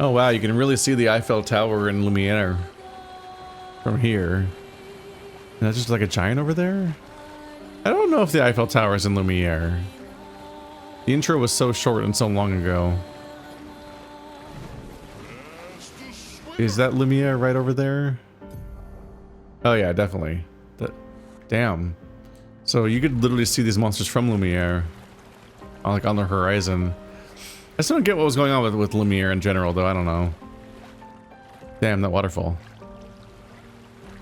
Oh wow, you can really see the Eiffel Tower in Lumiere from here. And that's just like a giant over there? I don't know if the Eiffel Tower is in Lumiere. The intro was so short and so long ago. Is that Lumiere right over there? Oh yeah, definitely. Damn. So you could literally see these monsters from Lumiere, like on the horizon. I still don't get what was going on with Lumiere in general, though. I don't know. Damn, that waterfall.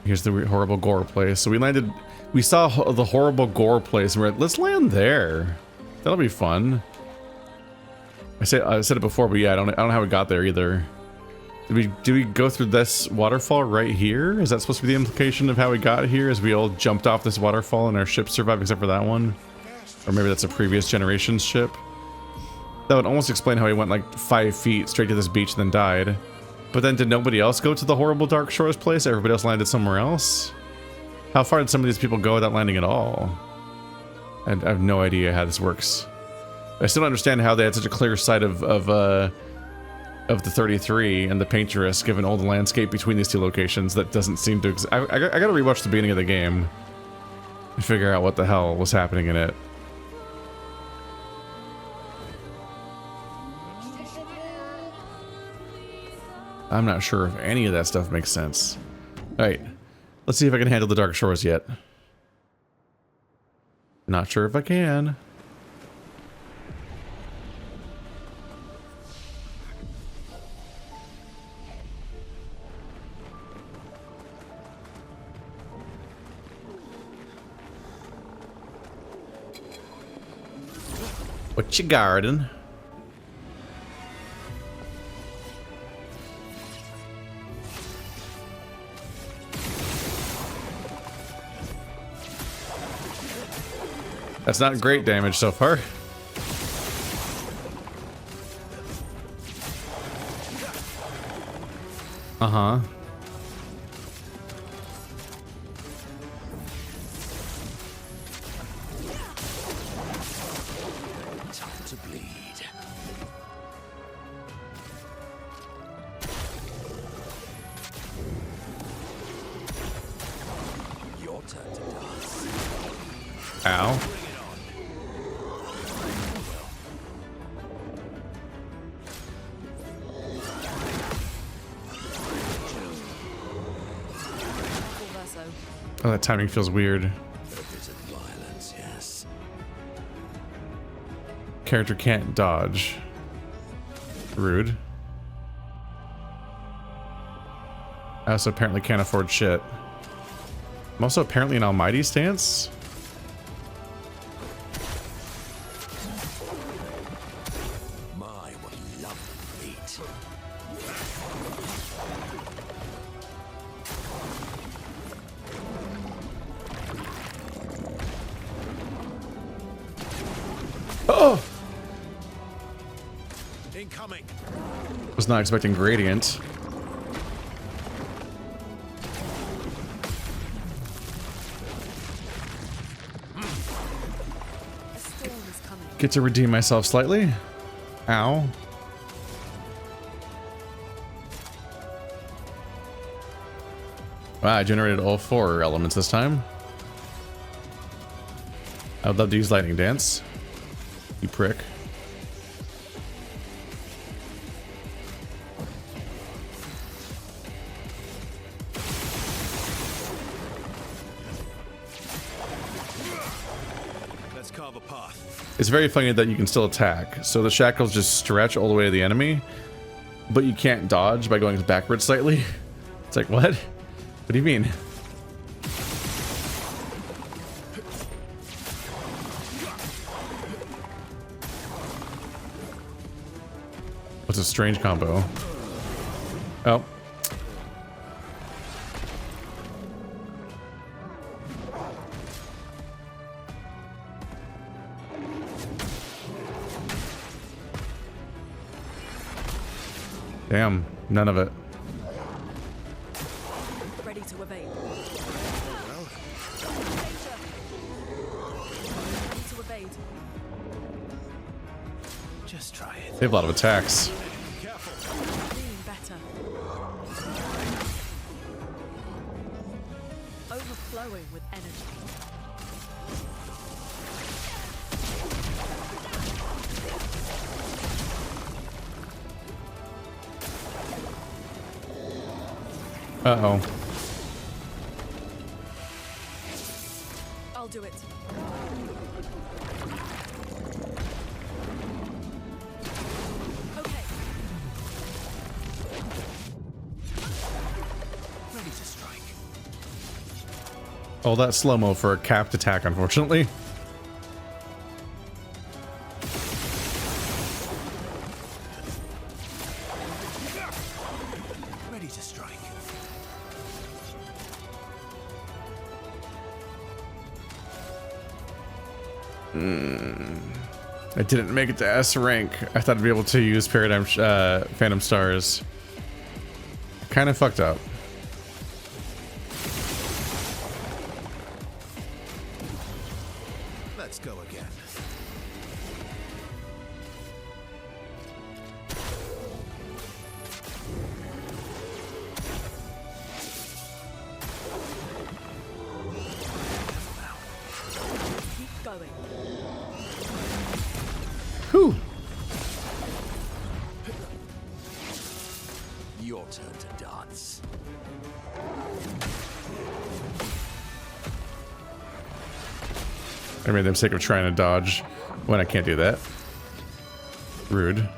Here's the horrible gore place. So we saw the horrible gore place, and we're like, let's land there. That'll be fun. I said it before, but yeah, I don't know how we got there either. Did we go through this waterfall right here? Is that supposed to be the implication of how we got here? As we all jumped off this waterfall and our ship survived except for that one? Or maybe that's a previous generation's ship? That would almost explain how he went like 5 feet straight to this beach and then died. But then did nobody else go to the horrible Dark Shores place? Everybody else landed somewhere else? How far did some of these people go without landing at all? I have no idea how this works. I still don't understand how they had such a clear sight of the 33 and the Paintress, given all the landscape between these two locations. That doesn't seem to I gotta rewatch the beginning of the game and figure out what the hell was happening in it. I'm not sure if any of that stuff makes sense. Alright, let's see if I can handle the Dark Shores yet. Not sure if I can. What you guarding? That's not great damage so far. Uh-huh. Time to bleed. Your turn to dance. Ow. Oh, that timing feels weird. Violence, yes. Character can't dodge. Rude. I also apparently can't afford shit. I'm also apparently an almighty stance. My, what lovely meat. Oh! Incoming. Was not expecting gradient. Get to redeem myself slightly. Ow. Wow, I generated all 4 elements this time. I would love to use lightning dance. You prick. Let's carve a path. It's very funny that you can still attack. So the shackles just stretch all the way to the enemy, but you can't dodge by going backwards slightly. It's like, what? What do you mean? What's a strange combo? Oh. Damn, none of it. Ready to evade. Ready to evade. Just try it. They have a lot of attacks. Careful. Lead. Overflowing with energy. Uh-oh. I'll do it. Okay. Ready to strike. Oh, that slow-mo for a capped attack, unfortunately. Ready to strike. I didn't make it to S rank. I thought I'd be able to use Paradigm Phantom Stars. Kind of fucked up. Let's go again. Keep going. Whew. Your turn to dance. I made the mistake of trying to dodge when I can't do that. Rude.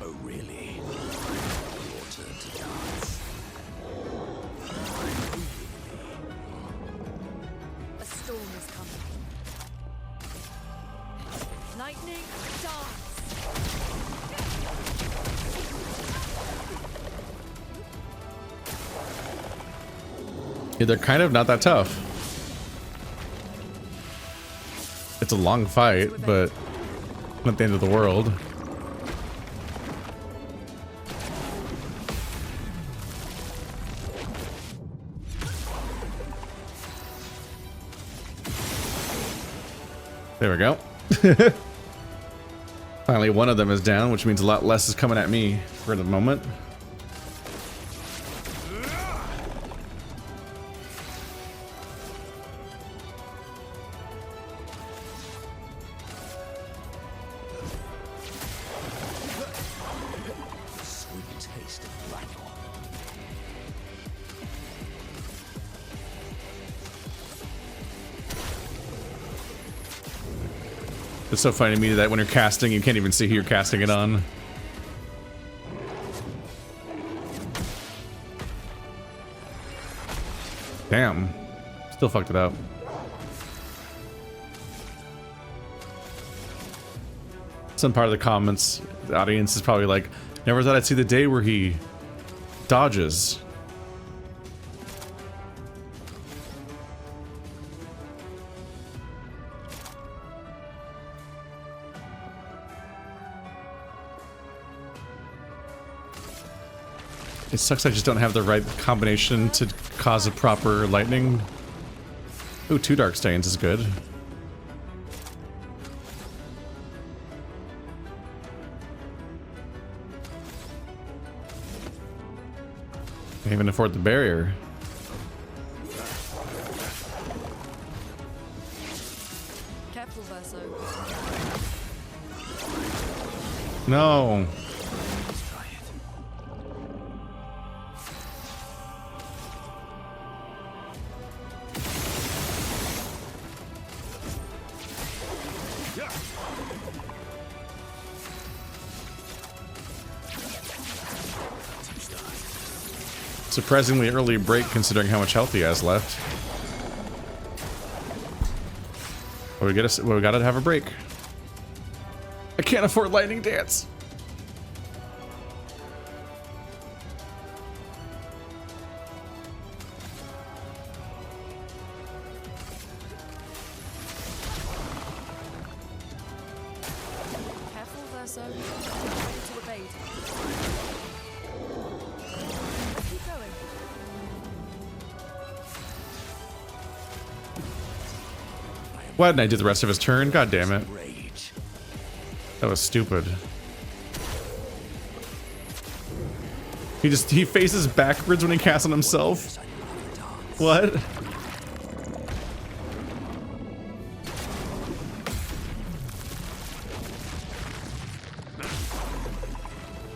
Oh, really? Your turn to dance. A storm is coming. Lightning dance. Yeah, they're kind of not that tough. It's a long fight, but not the end of the world. There we go. Finally, one of them is down, which means a lot less is coming at me for the moment. Sweet taste of battle. It's so funny to me that when you're casting, you can't even see who you're casting it on. Damn. Still fucked it up. Some part of the comments, the audience is probably like, never thought I'd see the day where he dodges. It sucks I just don't have the right combination to cause a proper lightning. Ooh, 2 Dark Stains is good. Can't even afford the barrier. Careful, Verso. No. Let's try it. Surprisingly early break considering how much health he has left. Well, we gotta have a break. I can't afford lightning dance. Careful, Verso. Ready to evade. Keep going. Why didn't I do the rest of his turn? God damn it. Rage. That was stupid. He faces backwards when he casts on himself. What? A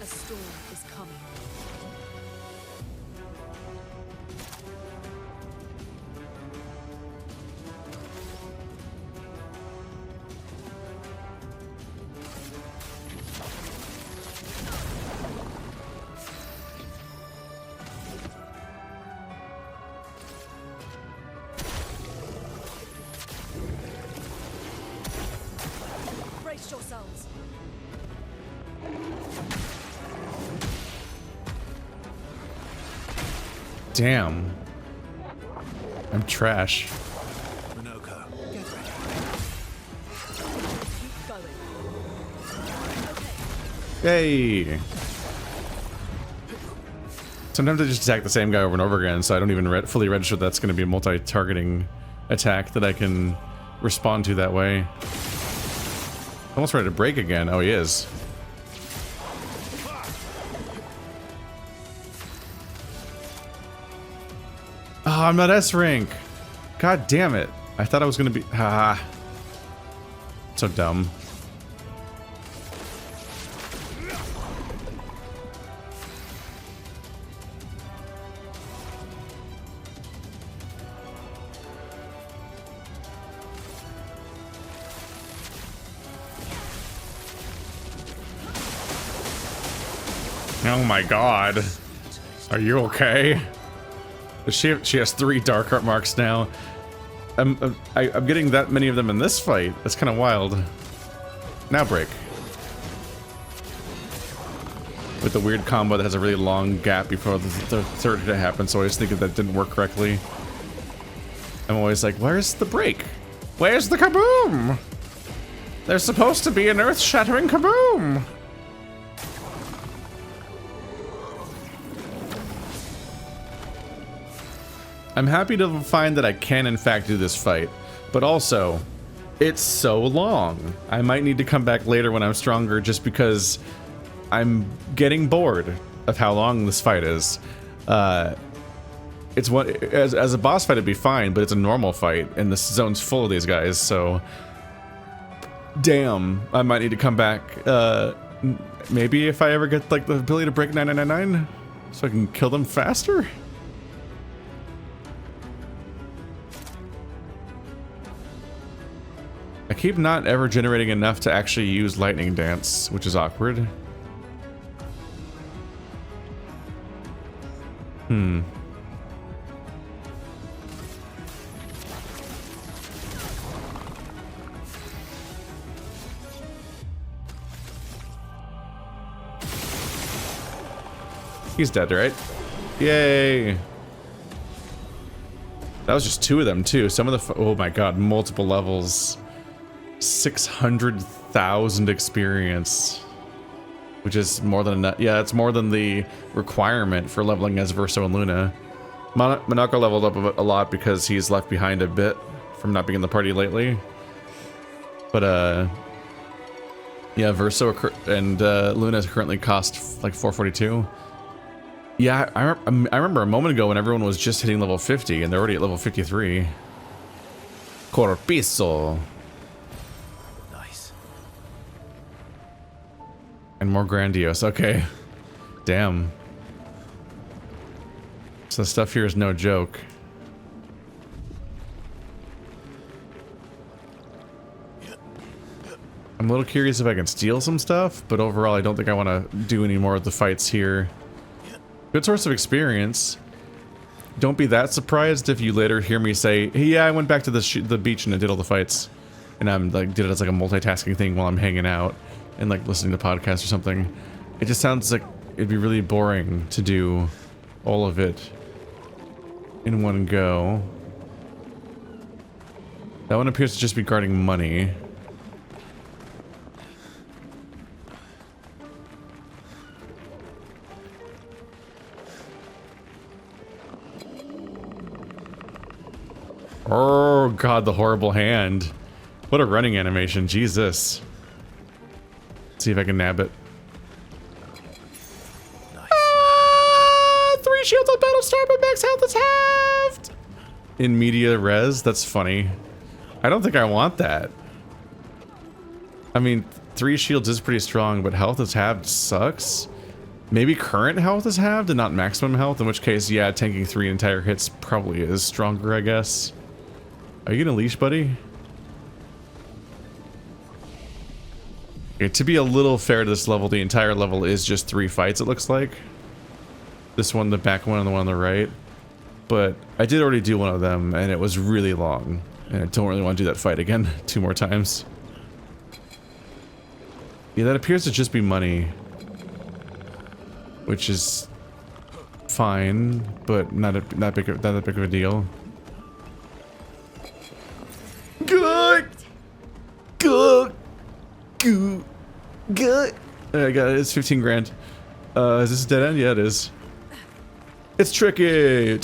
storm is coming. Brace yourselves. Damn. I'm trash. Minoko, get ready. Keep going. Okay. Hey. Sometimes I just attack the same guy over and over again, so I don't even fully register that's going to be a multi-targeting attack that I can respond to that way. Almost ready to break again. Oh, he is. Oh, I'm not S rank. God damn it. I thought I was going to be... Ah. So dumb. Oh my god. Are you okay? She has 3 dark heart marks now. I'm getting that many of them in this fight. That's kind of wild. Now break. With the weird combo that has a really long gap before the third hit happens, so I always think that didn't work correctly. I'm always like, where's the break? Where's the kaboom? There's supposed to be an earth-shattering kaboom! I'm happy to find that I can in fact do this fight, but also, it's so long. I might need to come back later when I'm stronger just because I'm getting bored of how long this fight is. It's what as a boss fight it'd be fine, but it's a normal fight and this zone's full of these guys, so damn, I might need to come back. Maybe if I ever get like the ability to break 9999 so I can kill them faster. I keep not ever generating enough to actually use Lightning Dance, which is awkward. He's dead, right? Yay! That was just 2 of them, too. Some of the... Oh my god, multiple levels. 600,000 experience, which is more than enough. Yeah, it's more than the requirement for leveling as Verso and Luna. Monoko leveled up a lot because he's left behind a bit from not being in the party lately. But yeah, Verso and Luna currently cost like 442. Yeah, I remember a moment ago when everyone was just hitting level 50 and they're already at level 53. Corpiso. And more grandiose. Okay. Damn. So the stuff here is no joke. I'm a little curious if I can steal some stuff, but overall I don't think I want to do any more of the fights here. Good source of experience. Don't be that surprised if you later hear me say, hey, yeah, I went back to the beach and I did all the fights. And I'm like, did it as like a multitasking thing while I'm hanging out. And like listening to podcasts or something. It just sounds like it'd be really boring to do all of it in one go. That one appears to just be guarding money. Oh god, the horrible hand. What a running animation, Jesus. Let's see if I can nab it. Nice. Ah, 3 shields on Battlestar, but max health is halved! In media res? That's funny. I don't think I want that. I mean, 3 shields is pretty strong, but health is halved sucks. Maybe current health is halved and not maximum health, in which case, yeah, tanking 3 entire hits probably is stronger, I guess. Are you gonna leash, buddy? Okay, to be a little fair to this level, the entire level is just 3 fights, it looks like. This one, the back one, and the one on the right. But I did already do one of them, and it was really long. And I don't really want to do that fight again 2 more times. Yeah, that appears to just be money. Which is fine, but not that big of a deal. Good. Good. Good. Good. I got it. It's 15 grand. Is this a dead end? Yeah, it is. It's tricky. It's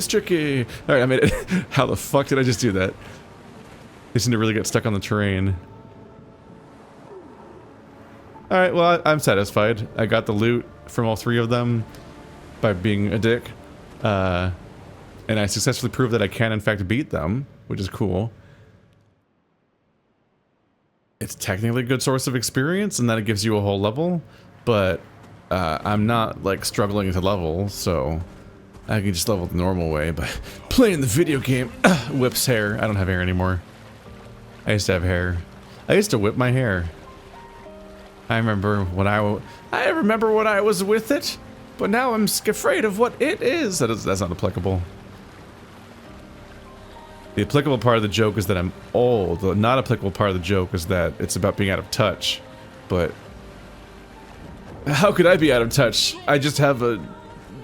tricky. All right, I made it. How the fuck did I just do that? They seem to really get stuck on the terrain. Alright, well, I'm satisfied. I got the loot from all 3 of them by being a dick. And I successfully proved that I can, in fact, beat them, which is cool. It's technically a good source of experience, and that it gives you a whole level, but I'm not, like, struggling to level, so I can just level the normal way by playing the video game. Whips hair. I don't have hair anymore. I used to have hair. I used to whip my hair. I remember when I was with it, but now I'm afraid of what it is. That's not applicable. The applicable part of the joke is that I'm old. The not applicable part of the joke is that it's about being out of touch. But how could I be out of touch? I just have a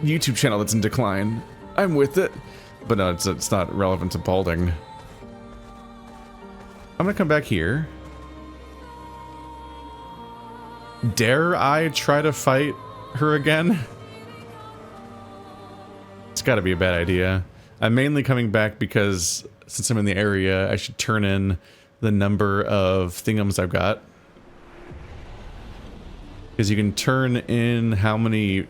YouTube channel that's in decline. I'm with it. But no, it's not relevant to balding. I'm gonna come back here. Dare I try to fight her again? It's gotta be a bad idea. I'm mainly coming back because since I'm in the area, I should turn in the number of thingums I've got. Because you can turn in how many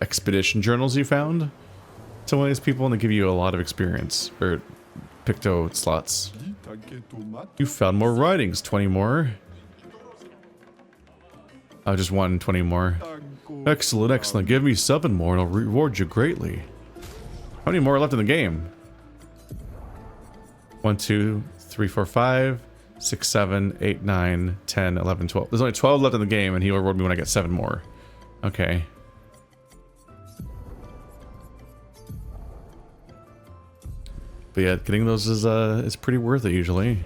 expedition journals you found to one of these people, and they give you a lot of experience, or picto slots. You found more writings, 20 more. Oh, just 20 more. Excellent, excellent. Give me 7 more and I'll reward you greatly. How many more are left in the game? 1, 2, 3, 4, 5, 6, 7, 8, 9, 10, 11, 12. There's only 12 left in the game and he'll reward me when I get 7 more. Okay. But yeah, getting those is pretty worth it usually.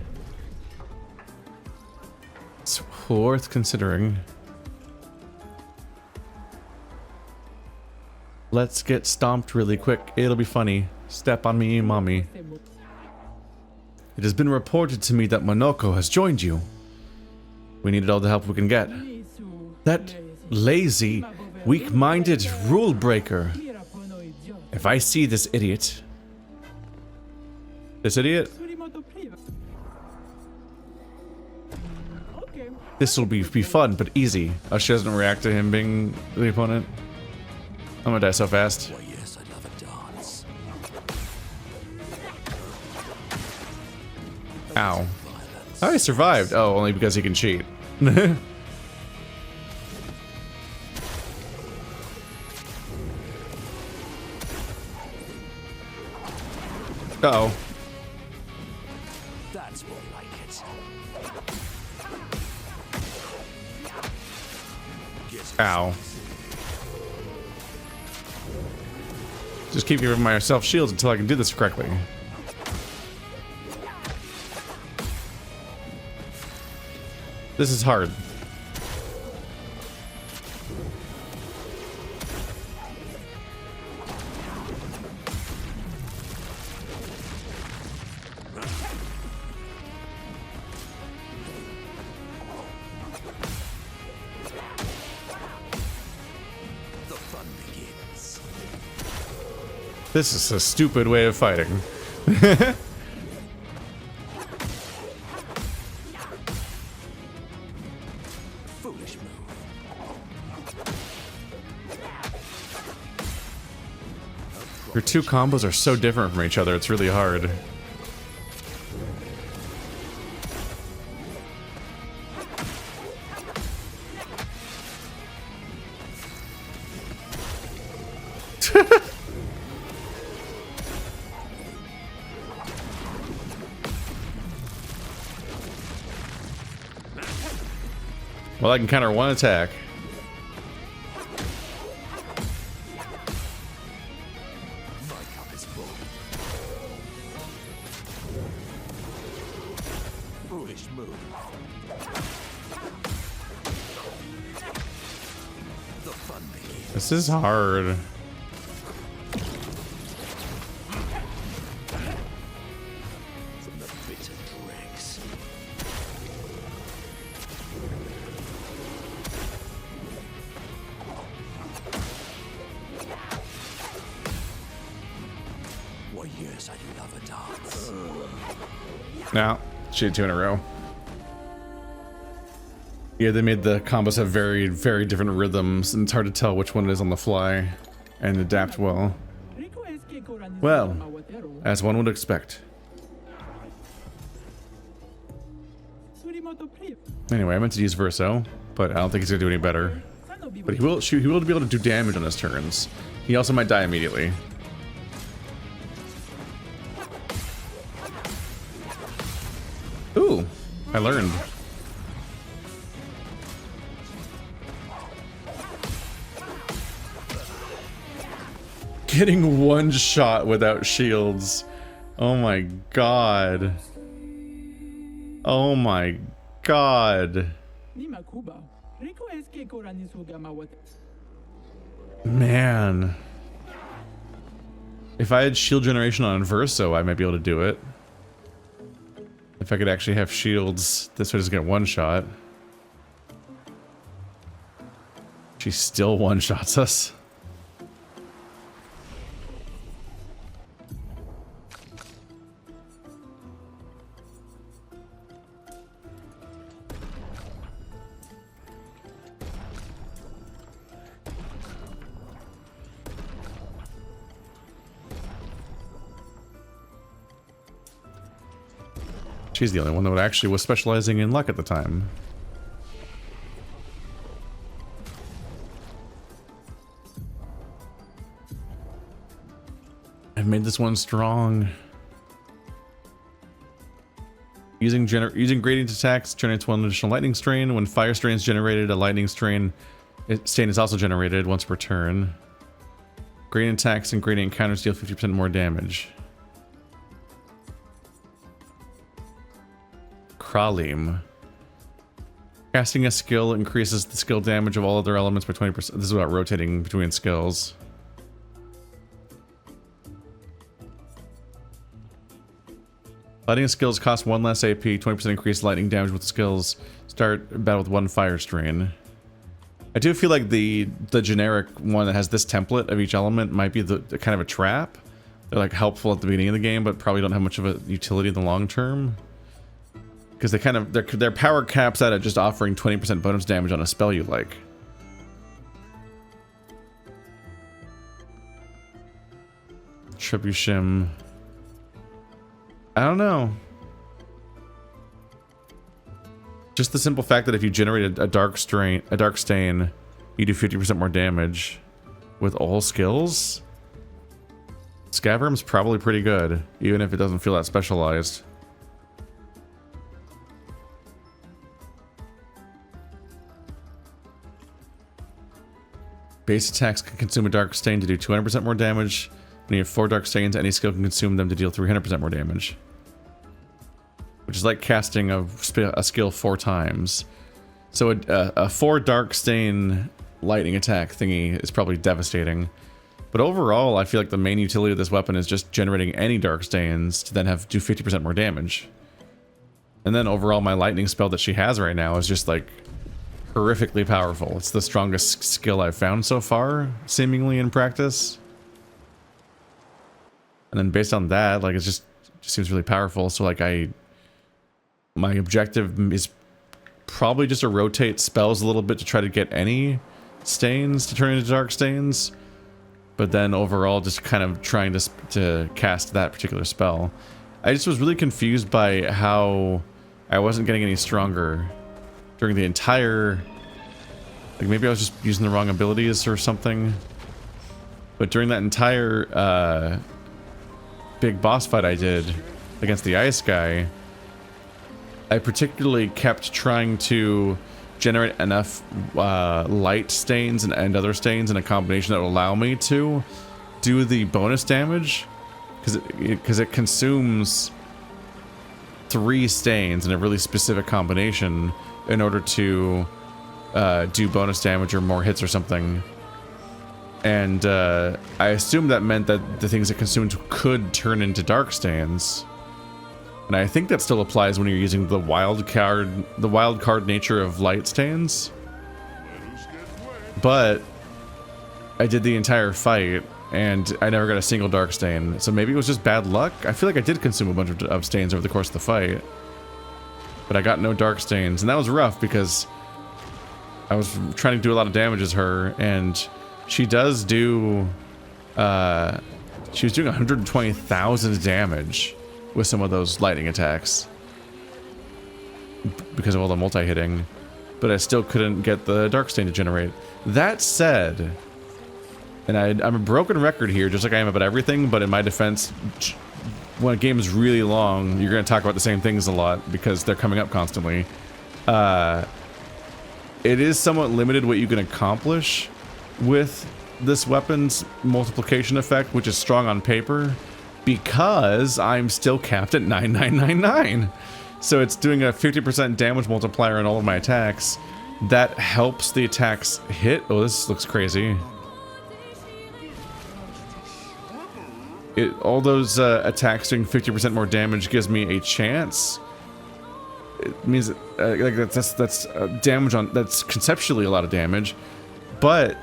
It's worth considering. Let's get stomped really quick. It'll be funny. Step on me, mommy. It has been reported to me that Monoko has joined you. We needed all the help we can get. That lazy, weak-minded rule breaker. If I see this idiot... This idiot? This will be fun, but easy. Oh, she doesn't react to him being the opponent. I'm gonna die so fast. Why, yes, I'd love a dance. Ow. Oh, he survived. Oh, only because he can cheat. Uh-oh. That's more like it. Ow. Just keep giving myself shields until I can do this correctly. This is hard. The fun begins. This is a stupid way of fighting. Foolish move. Your two combos are so different from each other, it's really hard. Well, I can counter one attack. My cup is full. Foolish move. The fun begins. This is hard. From the bitter dregs. What years I love a dance. Now, she had 2 in a row. Yeah, they made the combos have very, very different rhythms, and it's hard to tell which one it is on the fly, and adapt well. Well, as one would expect. Anyway, I meant to use Verso, but I don't think he's gonna do any better. But he will be able to do damage on his turns. He also might die immediately. Ooh, I learned. Getting one shot without shields. Oh my god. Oh my god. Man. If I had shield generation on Verso, I might be able to do it. If I could actually have shields, this would just get one shot. She still one-shots us. She's the only one that actually was specializing in luck at the time. I've made this one strong. Using gradient attacks generates one additional lightning strain. When fire strain is generated, a lightning strain is also generated once per turn. Gradient attacks and gradient counters deal 50% more damage. Kralim. Casting a skill increases the skill damage of all other elements by 20%. This is about rotating between skills. Lighting skills cost 1 less AP, 20% increased lightning damage with skills. Start battle with 1 fire strain. I do feel like the generic one that has this template of each element might be the kind of a trap. They're like helpful at the beginning of the game, but probably don't have much of a utility in the long term. Because they kind of their power caps out at just offering 20% bonus damage on a spell you like. Trebuchem. I don't know. Just the simple fact that if you generate a dark stain, you do 50% more damage with all skills. Scaverim's probably pretty good, even if it doesn't feel that specialized. Base attacks can consume a dark stain to do 200% more damage. When you have 4 dark stains, any skill can consume them to deal 300% more damage. Which is like casting a skill 4 times. So a 4 dark stain lightning attack thingy is probably devastating. But overall, I feel like the main utility of this weapon is just generating any dark stains to then do 50% more damage. And then overall, my lightning spell that she has right now is just like horrifically powerful. It's the strongest skill I've found so far, seemingly in practice. And then based on that, like, it just seems really powerful. So like my objective is probably just to rotate spells a little bit to try to get any stains to turn into dark stains. But then overall just kind of trying to cast that particular spell. I just was really confused by how I wasn't getting any stronger during the entire... Like, maybe I was just using the wrong abilities or something. But during that entire big boss fight I did against the ice guy, I particularly kept trying to generate enough light stains and other stains in a combination that would allow me to do the bonus damage, because it consumes 3 stains in a really specific combination in order to do bonus damage or more hits or something. And I assumed that meant that the things it consumed could turn into dark stains. And I think that still applies when you're using the wild card nature of light stains. But I did the entire fight and I never got a single dark stain. So maybe it was just bad luck. I feel like I did consume a bunch of stains over the course of the fight, but I got no dark stains, and that was rough because I was trying to do a lot of damage as her, and she does do she was doing 120,000 damage with some of those lightning attacks because of all the multi-hitting, but I still couldn't get the dark stain to generate. That said, and I'm a broken record here, just like I am about everything, but in my defense, when a game is really long, you're going to talk about the same things a lot because they're coming up constantly. It is somewhat limited what you can accomplish with this weapon's multiplication effect, which is strong on paper, because I'm still capped at 9999. So it's doing a 50% damage multiplier on all of my attacks. That helps the attacks hit. Oh, this looks crazy. All those attacks doing 50% more damage gives me a chance. It means like that's damage on, that's conceptually a lot of damage, but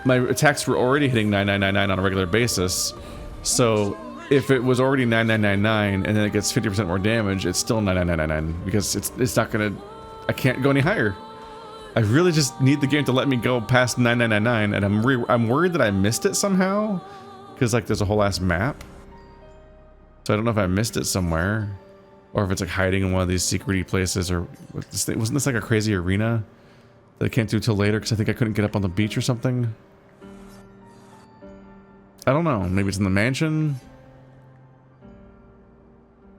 my attacks were already hitting 9999 on a regular basis. So if it was already 9999 and then it gets 50% more damage, it's still 9999 because it's not gonna, I can't go any higher. I really just need the game to let me go past 9999, and I'm worried that I missed it somehow, because like there's a whole ass map. So I don't know if I missed it somewhere, or if it's like hiding in one of these secret-y places, or wasn't this like a crazy arena that I can't do till later because I think I couldn't get up on the beach or something? I don't know. Maybe it's in the mansion.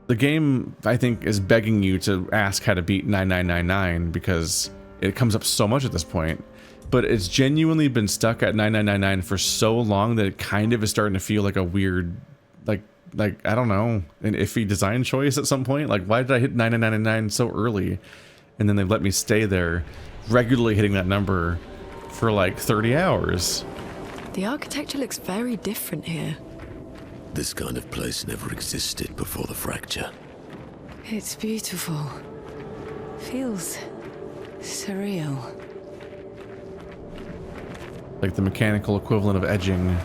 The game, I think, is begging you to ask how to beat 9999 because it comes up so much at this point. But it's genuinely been stuck at 9999 for so long that it kind of is starting to feel like a weird, like I don't know, an iffy design choice at some point. Like, why did I hit 9999 so early? And then they let me stay there, regularly hitting that number for like 30 hours. The architecture looks very different here. This kind of place never existed before the fracture. It's beautiful. Feels surreal. Like the mechanical equivalent of edging.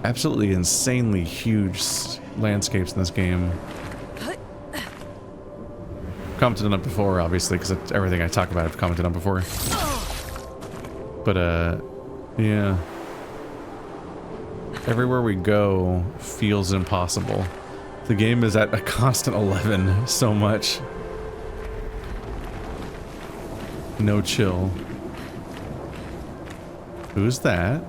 Absolutely insanely huge landscapes in this game. Commented on it before, obviously, because everything I talk about I've commented on before. But, yeah. Everywhere we go feels impossible. The game is at a constant 11 so much. No chill. Who's that?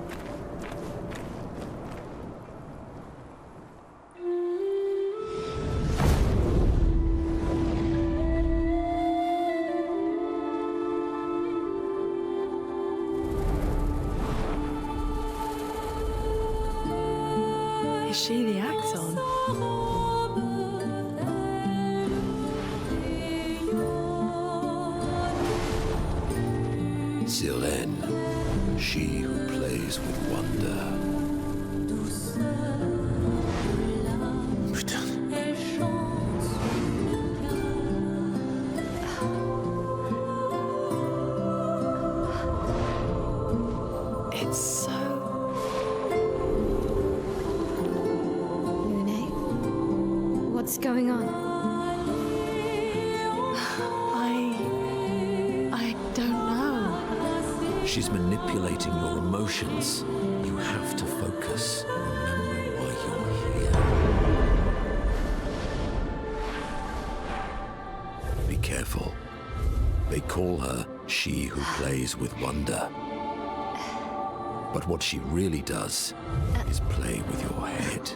Is she the Axon? Sylenne, she who plays with wonder. It's so I don't know. She's manipulating your emotions. You have to focus. Remember why you're here. Be careful. They call her she who plays with wonder. But what she really does is play with your head.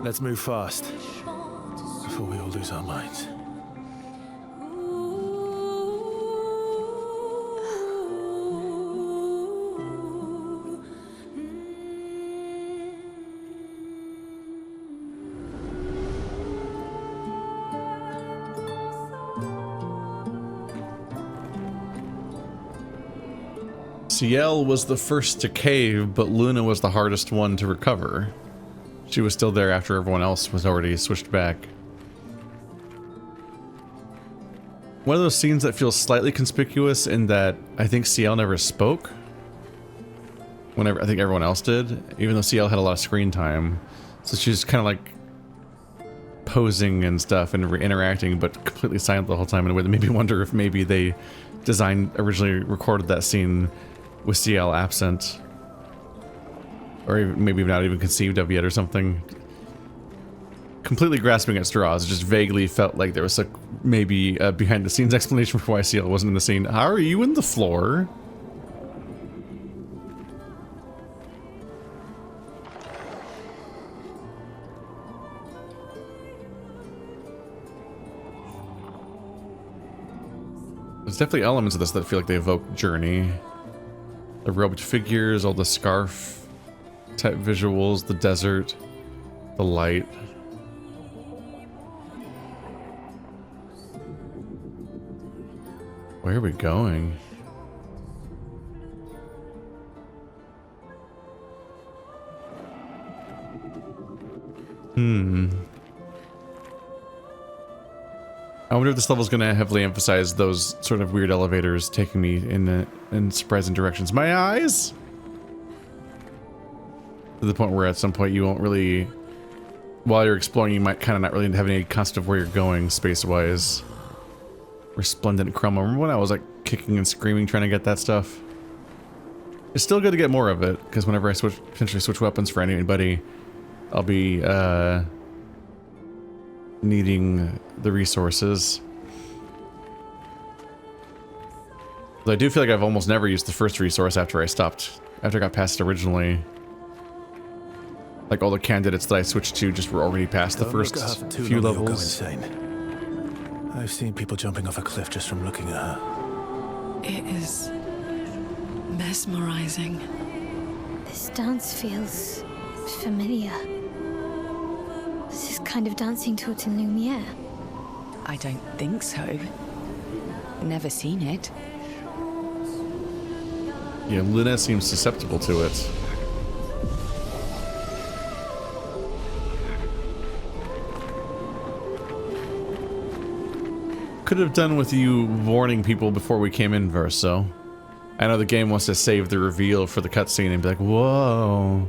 Let's move fast before we all lose our minds. Ciel was the first to cave, but Luna was the hardest one to recover. She was still there after everyone else was already switched back. One of those scenes that feels slightly conspicuous in that I think Ciel never spoke. Whenever I think everyone else did, even though Ciel had a lot of screen time. So she's kind of like posing and stuff and interacting, but completely silent the whole time in a way that made me wonder if maybe they originally recorded that scene with Ciel absent. Or maybe not even conceived of yet or something. Completely grasping at straws. It just vaguely felt like there was maybe a behind the scenes explanation for why Ciel wasn't in the scene. How are you in the floor? There's definitely elements of this that feel like they evoke Journey. The robed figures, all the scarf type visuals, the desert, the light. Where are we going? I wonder if this level is going to heavily emphasize those sort of weird elevators taking me in surprising directions. My eyes! To the point where at some point you won't really... While you're exploring, you might kind of not really have any concept of where you're going space-wise. Resplendent chroma. Remember when I was like kicking and screaming trying to get that stuff? It's still good to get more of it, because whenever I potentially switch weapons for anybody, I'll be needing the resources. But I do feel like I've almost never used the first resource after I got past it originally. Like all the candidates that I switched to just were already past the first few levels. I've seen people jumping off a cliff just from looking at her. It is mesmerizing. This dance feels familiar. This is kind of dancing to it in Lumiere. I don't think so. Never seen it. Yeah, Luna seems susceptible to it. Could have done with you warning people before we came in, Verso. I know the game wants to save the reveal for the cutscene and be like, whoa.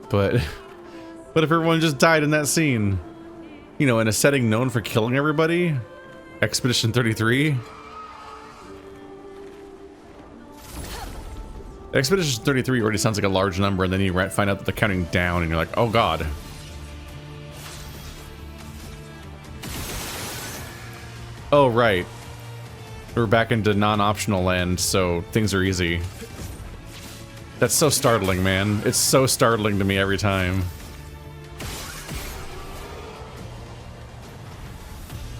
But if everyone just died in that scene? You know, in a setting known for killing everybody? Expedition 33? Expedition 33 already sounds like a large number, and then you find out that they're counting down, and you're like, oh god. Oh, right. We're back into non-optional land, so things are easy. That's so startling, man. It's so startling to me every time.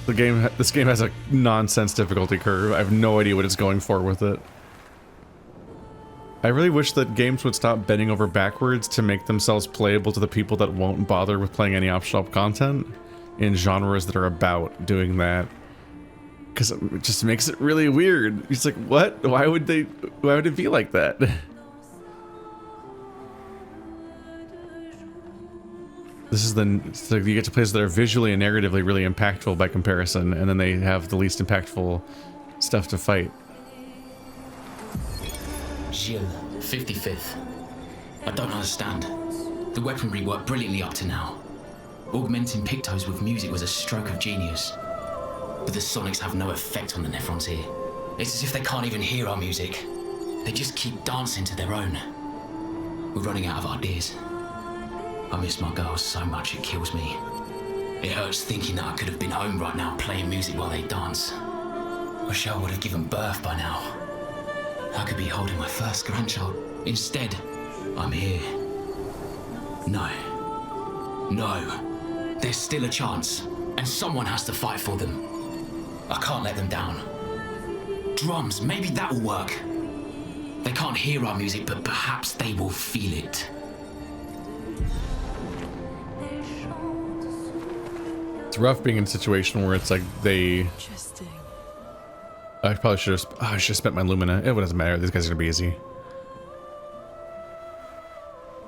This game has a nonsense difficulty curve. I have no idea what it's going for with it. I really wish that games would stop bending over backwards to make themselves playable to the people that won't bother with playing any optional content in genres that are about doing that. Because it just makes it really weird. It's like, what? Why would it be like that? It's like you get to places that are visually and narratively really impactful by comparison, and then they have the least impactful stuff to fight. Gilles, 55th. I don't understand. The weaponry worked brilliantly up to now. Augmenting Pictos with music was a stroke of genius. But the sonics have no effect on the Nephrons here. It's as if they can't even hear our music. They just keep dancing to their own. We're running out of ideas. I miss my girls so much it kills me. It hurts thinking that I could have been home right now playing music while they dance. Wish I would have given birth by now. I could be holding my first grandchild. Instead, I'm here. No. No. There's still a chance, and someone has to fight for them. I can't let them down. Drums, maybe that will work. They can't hear our music, but perhaps they will feel it. It's rough being in a situation where it's like they... Interesting. I probably should have... I should have spent my Lumina. It doesn't matter. These guys are going to be easy.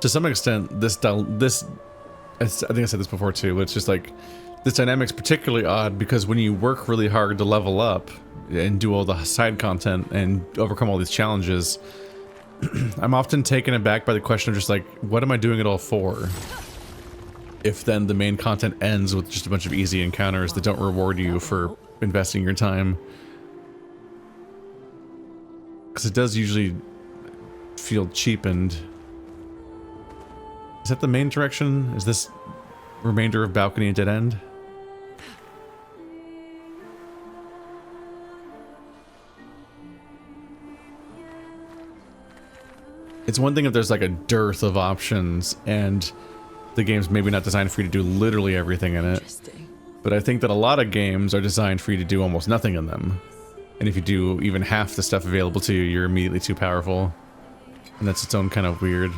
To some extent, this... I think I said this before too, but it's just like... This dynamic's particularly odd because when you work really hard to level up and do all the side content and overcome all these challenges, I'm often taken aback by the question of just like, what am I doing it all for? If then the main content ends with just a bunch of easy encounters that don't reward you for investing your time. Because it does usually feel cheapened. Is that the main direction? Is this remainder of balcony a dead end? It's one thing if there's like a dearth of options and the game's maybe not designed for you to do literally everything in it. But I think that a lot of games are designed for you to do almost nothing in them. And if you do even half the stuff available to you, you're immediately too powerful. And that's its own kind of weird.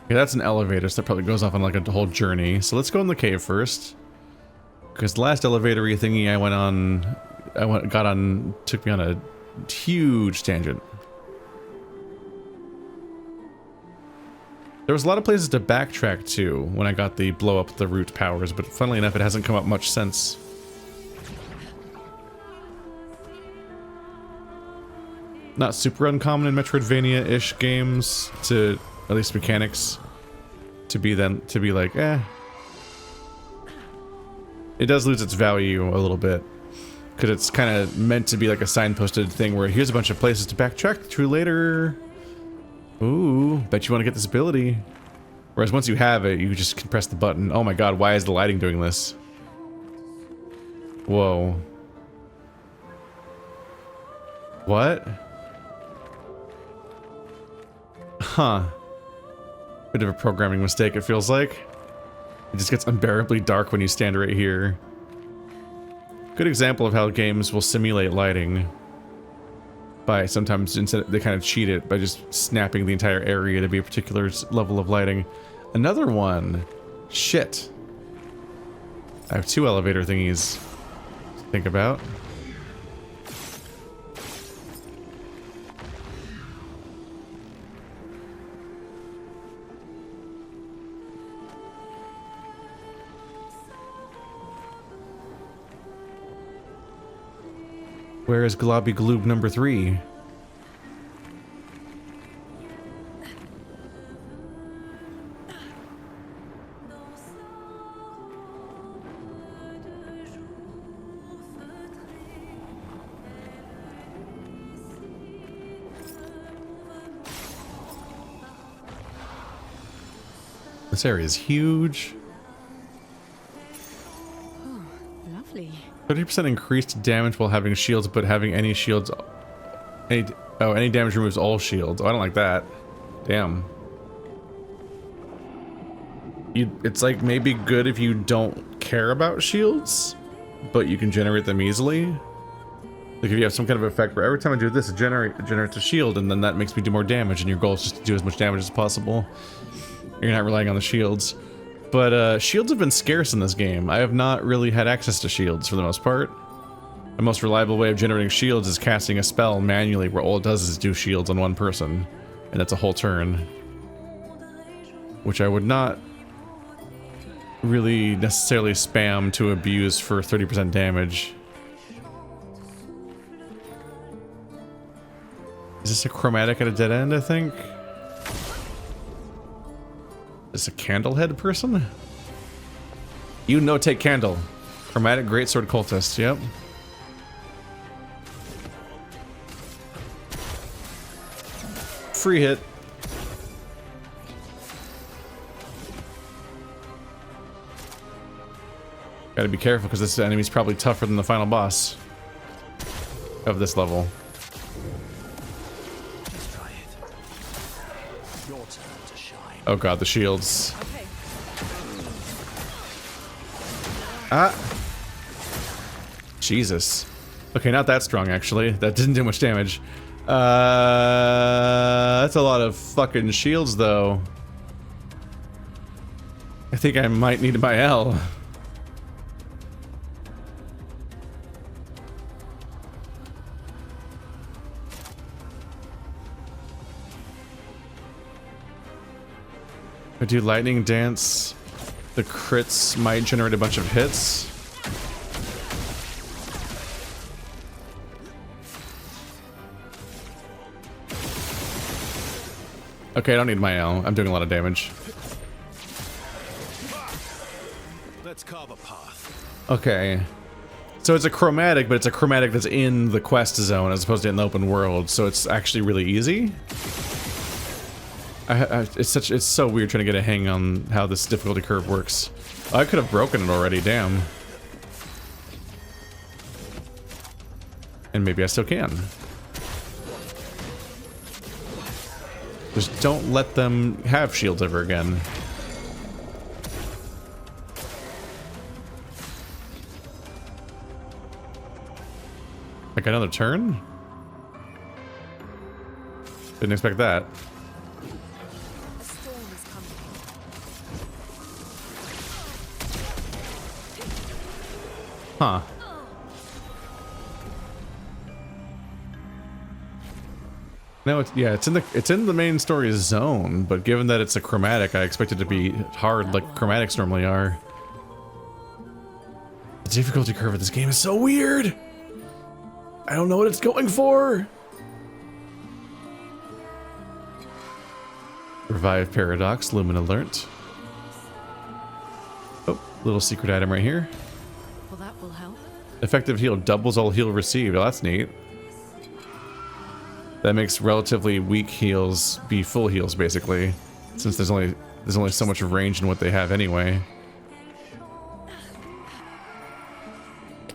Okay, that's an elevator, so that probably goes off on like a whole journey. So let's go in the cave first. Because the last elevator-y thingy I went on, took me on a huge tangent. There was a lot of places to backtrack to when I got the blow up the root powers, but funnily enough, it hasn't come up much since. Not super uncommon in Metroidvania-ish games to, at least mechanics, to be like, eh. It does lose its value a little bit, because it's kind of meant to be like a signposted thing where here's a bunch of places to backtrack to later. Ooh, bet you want to get this ability. Whereas once you have it, you just can press the button. Oh my god, why is the lighting doing this? Whoa. What? Huh. Bit of a programming mistake, it feels like. It just gets unbearably dark when you stand right here. Good example of how games will simulate lighting. By sometimes, instead they kind of cheat it by just snapping the entire area to be a particular level of lighting. Another one. Shit. I have two elevator thingies to think about. Where is Globby Gloob number 3? This area is huge. Oh, lovely. 30% increased damage while having shields, but having any shields... any damage removes all shields. Oh, I don't like that. Damn. It's like maybe good if you don't care about shields, but you can generate them easily. Like if you have some kind of effect where every time I do this, it generates a shield, and then that makes me do more damage, and your goal is just to do as much damage as possible. You're not relying on the shields. But shields have been scarce in this game. I have not really had access to shields for the most part. The most reliable way of generating shields is casting a spell manually where all it does is do shields on one person. And that's a whole turn. Which I would not really necessarily spam to abuse for 30% damage. Is this a chromatic at a dead end, I think? Is this a candlehead person? You no take candle. Chromatic greatsword cultist. Yep. Free hit. Gotta be careful because this enemy's probably tougher than the final boss of this level. Let's try it. Your turn to shine. Oh god, the shields. Okay. Ah! Jesus. Okay, not that strong actually. That didn't do much damage. That's a lot of fucking shields though. I think I might need my L. If I do lightning dance, the crits might generate a bunch of hits. Okay, I don't need my L. I'm doing a lot of damage. Let's carve a path. Okay. So it's a chromatic, but it's a chromatic that's in the quest zone as opposed to in the open world, so it's actually really easy. It's so weird trying to get a hang on how this difficulty curve works. I could have broken it already, damn. And maybe I still can. Just don't let them have shields ever again. I got another turn? Didn't expect that. A storm is coming. Huh. No, it's in the main story zone, but given that it's a chromatic, I expect it to be hard like chromatics normally are. The difficulty curve of this game is so weird. I don't know what it's going for. Revive Paradox, Lumen Alert. Oh, little secret item right here. Well, that will help. Effective heal doubles all heal received. Oh, that's neat. That makes relatively weak heals be full heals, basically, since there's only so much range in what they have anyway.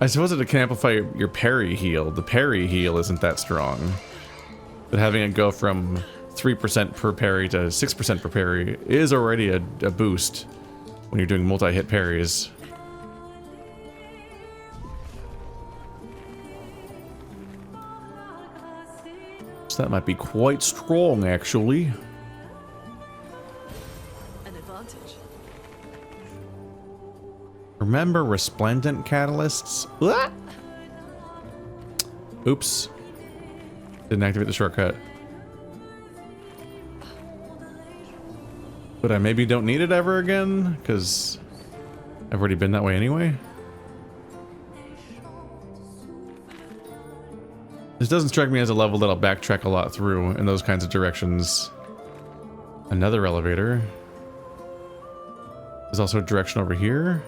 I suppose it can amplify your parry heal. The parry heal isn't that strong, but having it go from 3% per parry to 6% per parry is already a boost when you're doing multi-hit parries. So that might be quite strong, actually. An advantage. Remember resplendent catalysts? What? Oops. Didn't activate the shortcut. But I maybe don't need it ever again, because I've already been that way anyway. This doesn't strike me as a level that I'll backtrack a lot through in those kinds of directions. Another elevator. There's also a direction over here.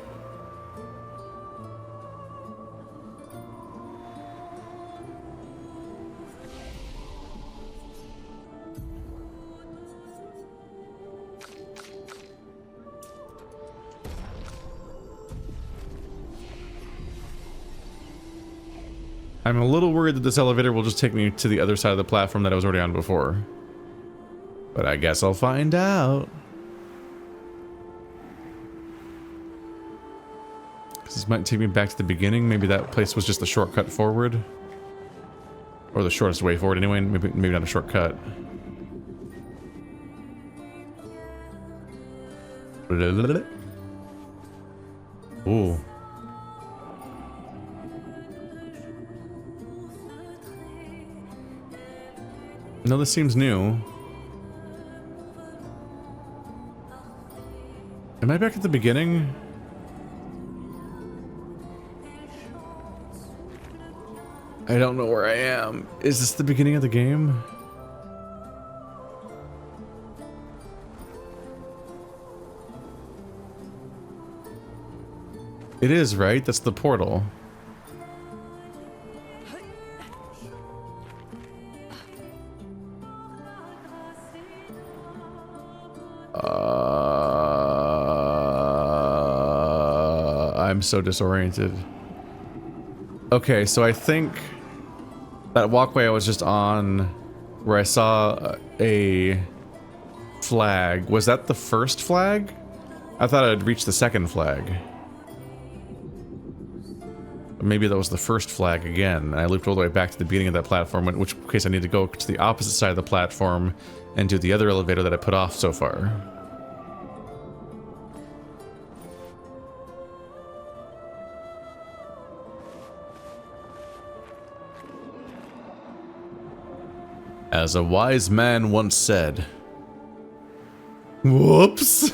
I'm a little worried that this elevator will just take me to the other side of the platform that I was already on before. But I guess I'll find out. This might take me back to the beginning. Maybe that place was just the shortcut forward. Or the shortest way forward anyway. Maybe not a shortcut. Ooh. No, this seems new. Am I back at the beginning? I don't know where I am. Is this the beginning of the game? It is, right? That's the portal. I'm so disoriented. Okay, so I think that walkway I was just on, where I saw a flag, was that the first flag? I thought I'd reached the second flag. Maybe that was the first flag again, and I looped all the way back to the beginning of that platform, in which case I need to go to the opposite side of the platform and do the other elevator that I put off so far. As a wise man once said, whoops.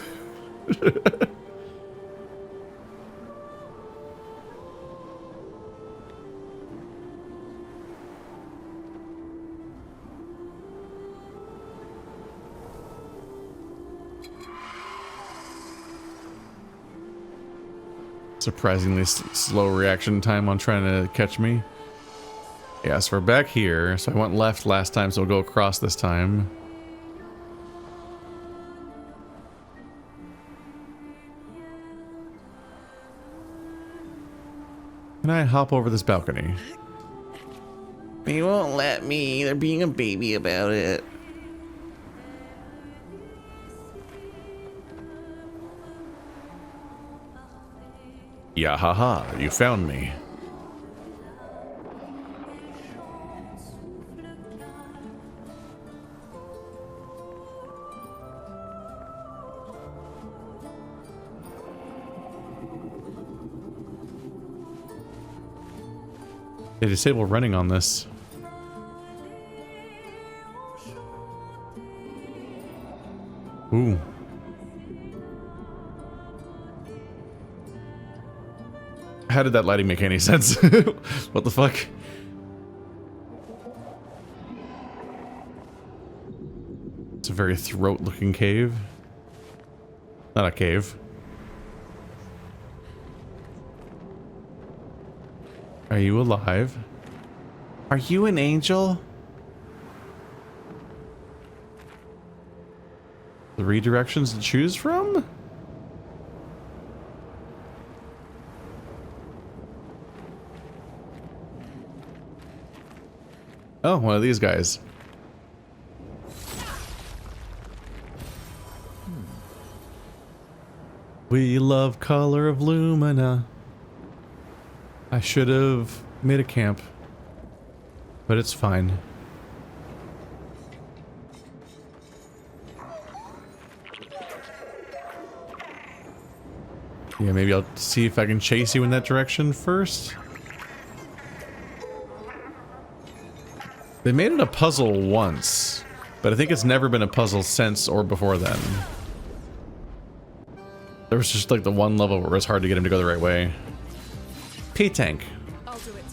Surprisingly slow reaction time on trying to catch me. Yeah, so we're back here. So I went left last time, so we'll go across this time. Can I hop over this balcony? They won't let me. They're being a baby about it. Yeah, haha, you found me. They disable running on this. Ooh. How did that lighting make any sense? What the fuck? It's a very throat-looking cave. Not a cave. Are you alive? Are you an angel? 3 directions to choose from? Oh, one of these guys. We love Color of Lumina. I should have made a camp, but it's fine. Yeah, maybe I'll see if I can chase you in that direction first. They made it a puzzle once, but I think it's never been a puzzle since or before then. There was just like the one level where it was hard to get him to go the right way. P-Tank. I'll do it.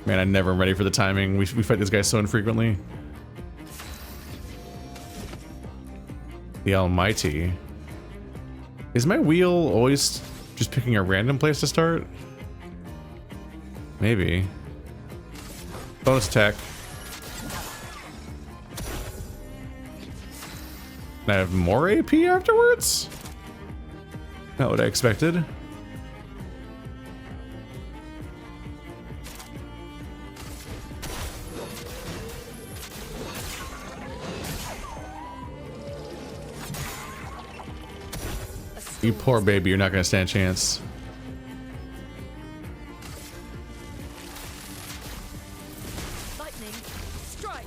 Man, I never am ready for the timing. We fight this guy so infrequently. The Almighty. Is my wheel always just picking a random place to start? Maybe. Bonus attack. And I have more AP afterwards? Not what I expected. You poor baby, you're not gonna stand a chance. Lightning, strike.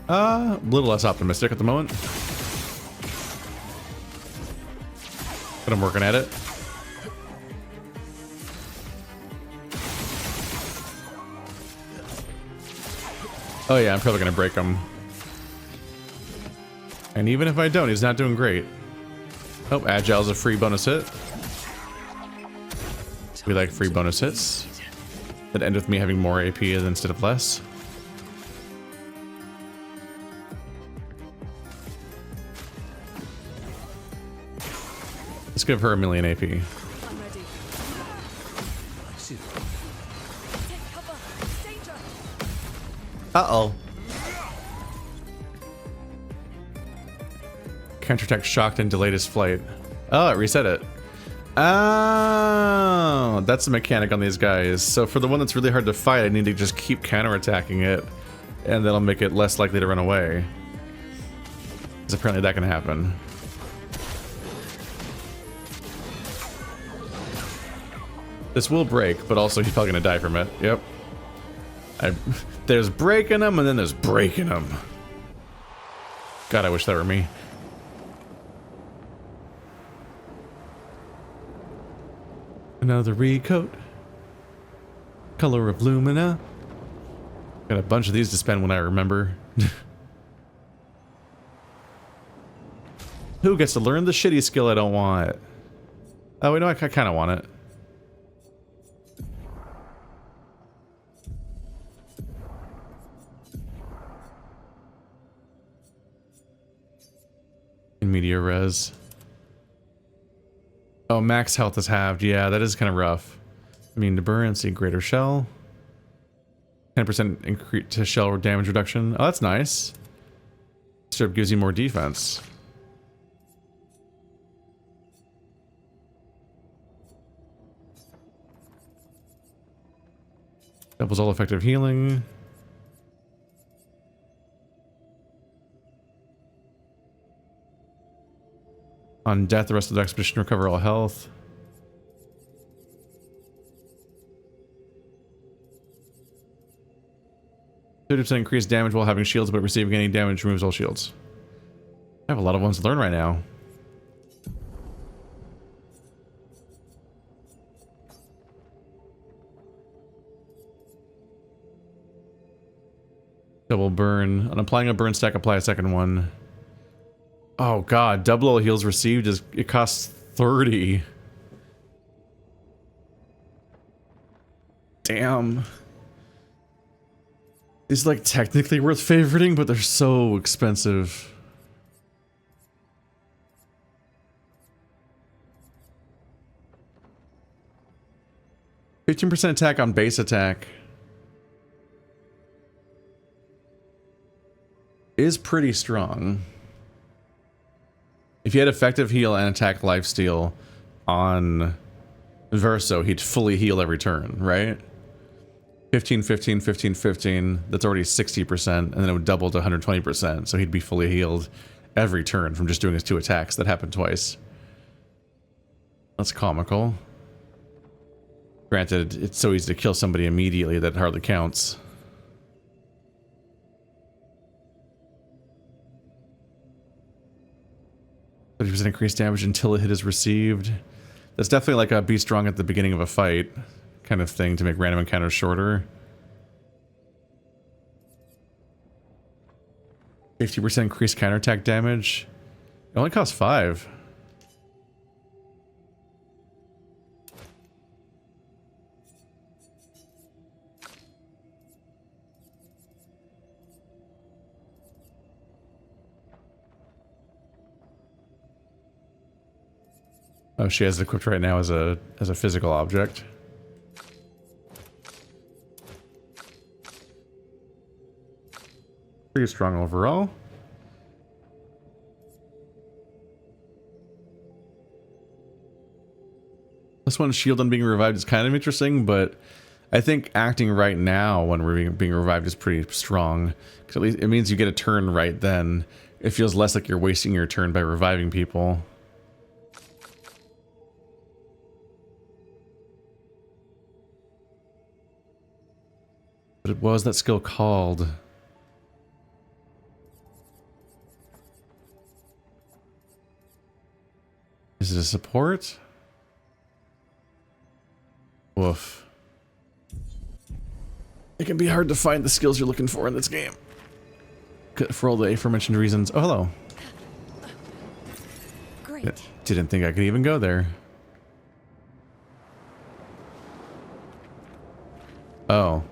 A little less optimistic at the moment. But I'm working at it. Oh yeah, I'm probably gonna break him. And even if I don't, he's not doing great. Oh, Agile's a free bonus hit. We like free bonus hits that end with me having more AP instead of less. Let's give her a million AP. I'm ready. Take cover. Danger. Uh-oh. Counterattack shocked and delayed his flight. Oh, it reset it. Oh, that's the mechanic on these guys. So for the one that's really hard to fight, I need to just keep counterattacking it, and that'll make it less likely to run away. Because apparently that can happen. This will break, but also he's probably gonna die from it. Yep. There's breaking them, and then there's breaking them. God, I wish that were me. Another recoat. Color of Lumina. Got a bunch of these to spend when I remember. Who gets to learn the shitty skill I don't want? Oh, wait, no, I kind of want it. In media res. Oh, max health is halved. Yeah, that is kind of rough. Immune to burn, see greater shell. 10% increase to shell damage reduction. Oh, that's nice. Sort of gives you more defense. Doubles all effective healing. On death, the rest of the expedition recover all health. %30 increased damage while having shields, but receiving any damage removes all shields. I have a lot of ones to learn right now. Double burn. On applying a burn stack, apply a second one. Oh god, double all heals received is it costs 30. Damn. These are like technically worth favoriting, but they're so expensive. %15 attack on base attack is pretty strong. If you had effective heal and attack lifesteal on Verso, he'd fully heal every turn, right? 15, 15, 15, 15. That's already 60%, and then it would double to 120%, so he'd be fully healed every turn from just doing his 2 attacks. That happened twice. That's comical. Granted, it's so easy to kill somebody immediately that it hardly counts. %30 increased damage until a hit is received. That's definitely like a be strong at the beginning of a fight kind of thing to make random encounters shorter. 50% increased counterattack damage. It only costs 5. Oh, she has it equipped right now as a physical object. Pretty strong overall. This one's shield on being revived is kind of interesting, but I think acting right now when we're being revived is pretty strong. Because at least it means you get a turn right then. It feels less like you're wasting your turn by reviving people. But what was that skill called? Is it a support? Woof. It can be hard to find the skills you're looking for in this game. For all the aforementioned reasons. Oh, hello. Great. Didn't think I could even go there. Oh.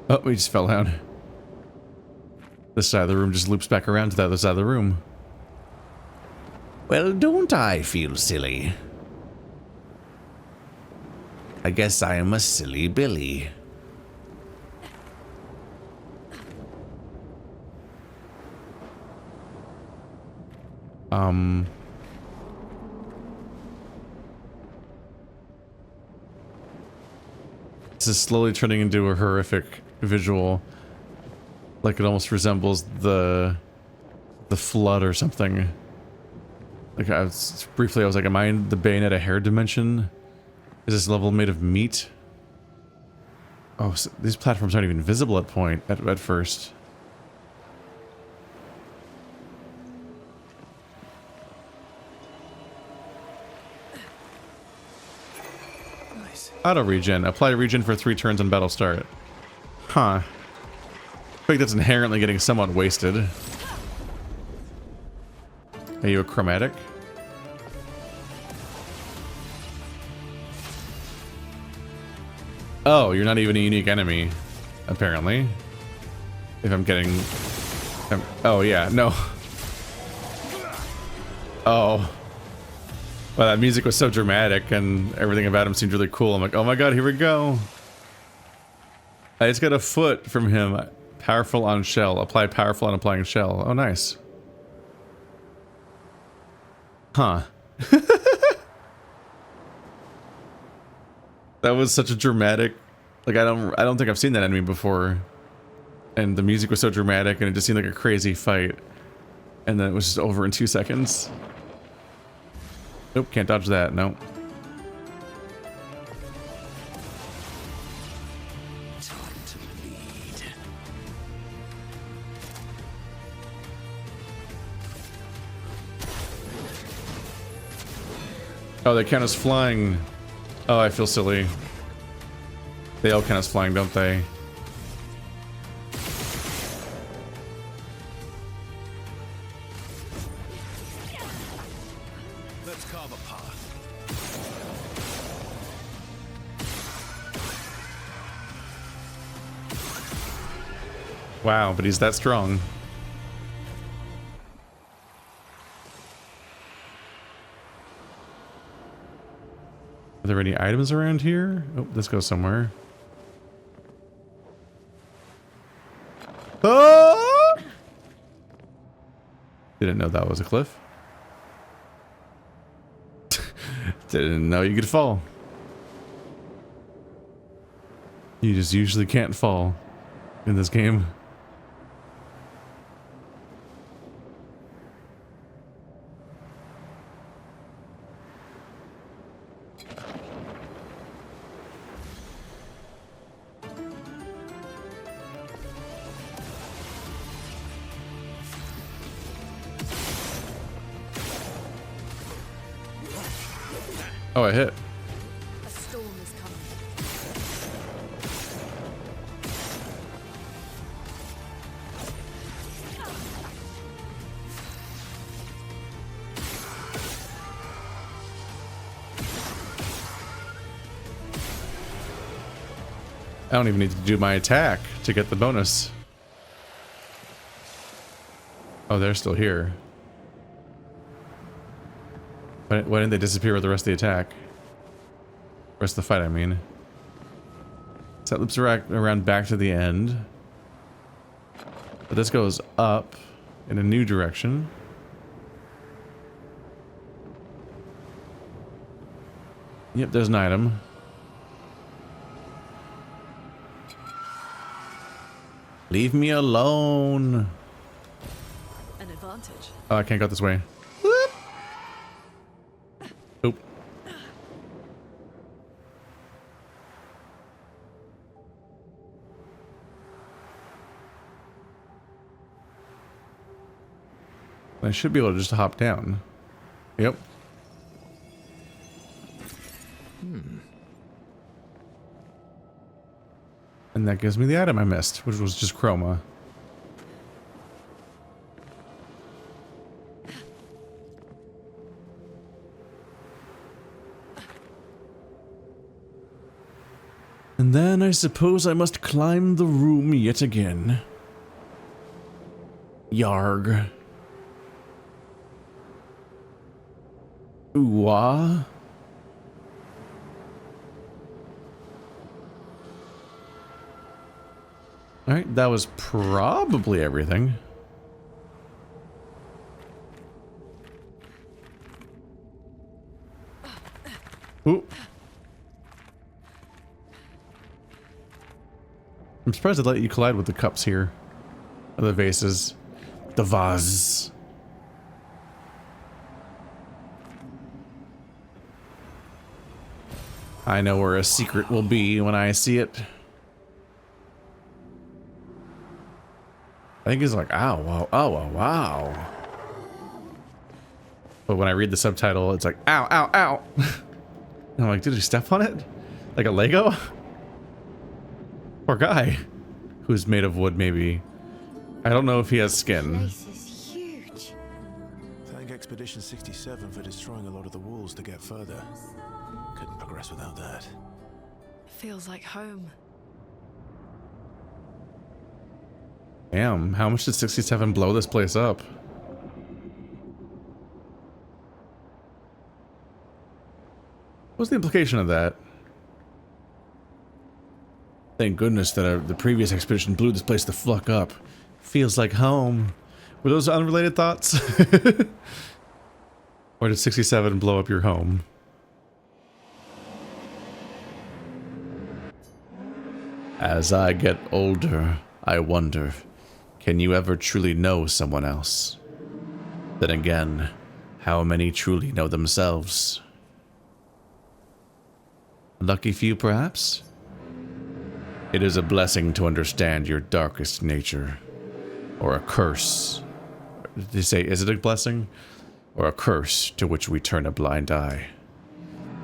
Oh, we just fell down. This side of the room just loops back around to the other side of the room. Well, don't I feel silly? I guess I am a silly Billy. This is slowly turning into a horrific visual. Like it almost resembles the flood or something. Like I was like, am I in the Bayonetta hair dimension? Is this level made of meat? Oh, so these platforms aren't even visible at first. Nice. Auto regen. Apply regen for 3 turns on battle start. Huh. I think that's inherently getting somewhat wasted. Are you a chromatic? Oh, you're not even a unique enemy, apparently. If I'm getting... oh, yeah, no. Oh. Well, that music was so dramatic and everything about him seemed really cool. I'm like, oh my god, here we go. I just got a foot from him. Powerful on shell. Apply powerful on applying shell. Oh, nice. Huh. That was such a dramatic, like I don't think I've seen that enemy before. And the music was so dramatic and it just seemed like a crazy fight. And then it was just over in 2 seconds. Nope, can't dodge that, no. Time to bleed. Oh, they count as flying. Oh, I feel silly. They all count as flying, don't they? Let's carve a path. Wow, but he's that strong. Are there any items around here? Oh, this goes somewhere. Oh! Didn't know that was a cliff. Didn't know you could fall. You just usually can't fall in this game. Oh, I hit. A storm is coming. I don't even need to do my attack to get the bonus. Oh, they're still here. Why didn't they disappear with the rest of the attack? Rest of the fight, I mean. So that loops around back to the end. But this goes up in a new direction. Yep, there's an item. Leave me alone. An advantage. Oh, I can't go this way. Oop. I should be able to just hop down. Yep. And that gives me the item I missed, which was just chroma. And then I suppose I must climb the room yet again. Yarg. Ooh, ah. Alright, that was probably everything. Ooh. I'm surprised they let you collide with the cups here. Or the vases. The vase. I know where a secret will be when I see it. I think it's like, ow, wow, oh, wow, wow. But when I read the subtitle, it's like, ow, ow, ow. And I'm like, did you step on it? Like a Lego? Poor guy. Who's made of wood, maybe. I don't know if he has skin. This is huge. Thank Expedition 67 for destroying a lot of the walls to get further. Couldn't progress without that. Feels like home. Damn, how much did 67 blow this place up? What's the implication of that? Thank goodness that the previous expedition blew this place the fuck up. Feels like home. Were those unrelated thoughts? Or did 67 blow up your home? As I get older, I wonder, can you ever truly know someone else? Then again, how many truly know themselves? Lucky few, perhaps? It is a blessing to understand your darkest nature. Or a curse. Did they say, is it a blessing? Or a curse to which we turn a blind eye.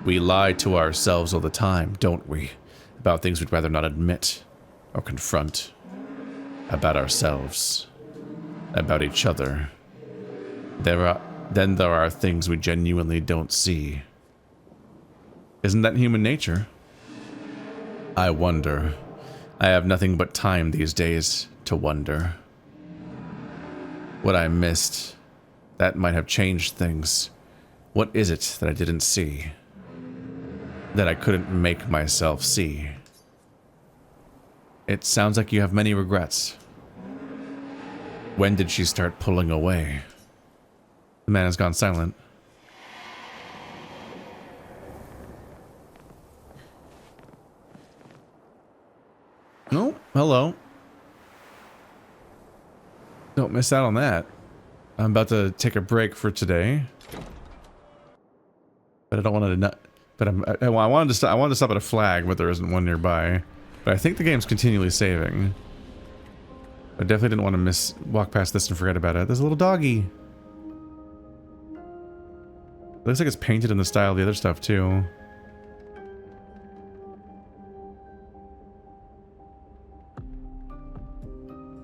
We lie to ourselves all the time, don't we? About things we'd rather not admit or confront. About ourselves. About each other. Then there are things we genuinely don't see. Isn't that human nature? I wonder. I have nothing but time these days to wonder. What I missed, that might have changed things. What is it that I didn't see? That I couldn't make myself see? It sounds like you have many regrets. When did she start pulling away? The man has gone silent. Oh, hello. Don't miss out on that. I'm about to take a break for today. But I don't want to but I wanted to stop at a flag, but there isn't one nearby. But I think the game's continually saving. I definitely didn't want to walk past this and forget about it. There's a little doggy. Looks like it's painted in the style of the other stuff too.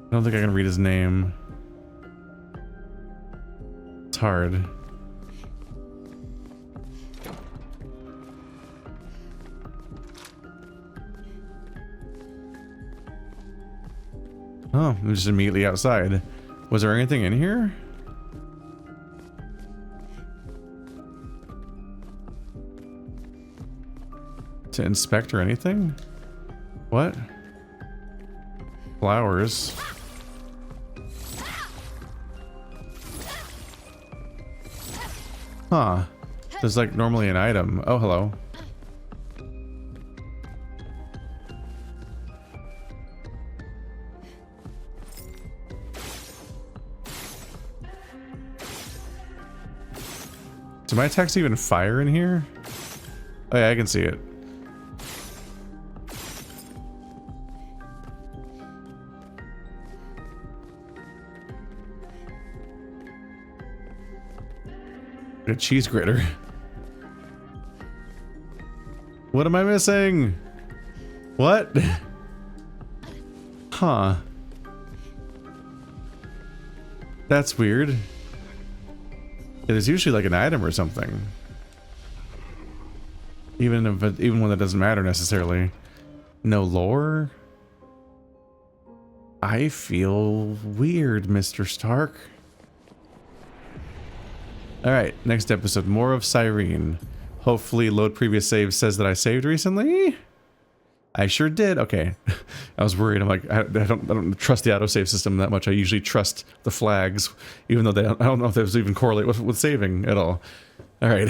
I don't think I can read his name. It's hard. Oh, I'm just immediately outside. Was there anything in here? To inspect or anything? What? Flowers. Huh. There's like normally an item. Oh, hello. Do my attacks even fire in here? Oh yeah, I can see it. A cheese grater. What am I missing? What? Huh. That's weird. There's usually like an item or something. Even one that doesn't matter necessarily. No lore? I feel weird, Mr. Stark. Alright, next episode. More of Cyrene. Hopefully load previous save says that I saved recently. I sure did. Okay. I was worried. I'm like, I don't trust the autosave system that much. I usually trust the flags, even though I don't know if those even correlate with saving at all. Alright.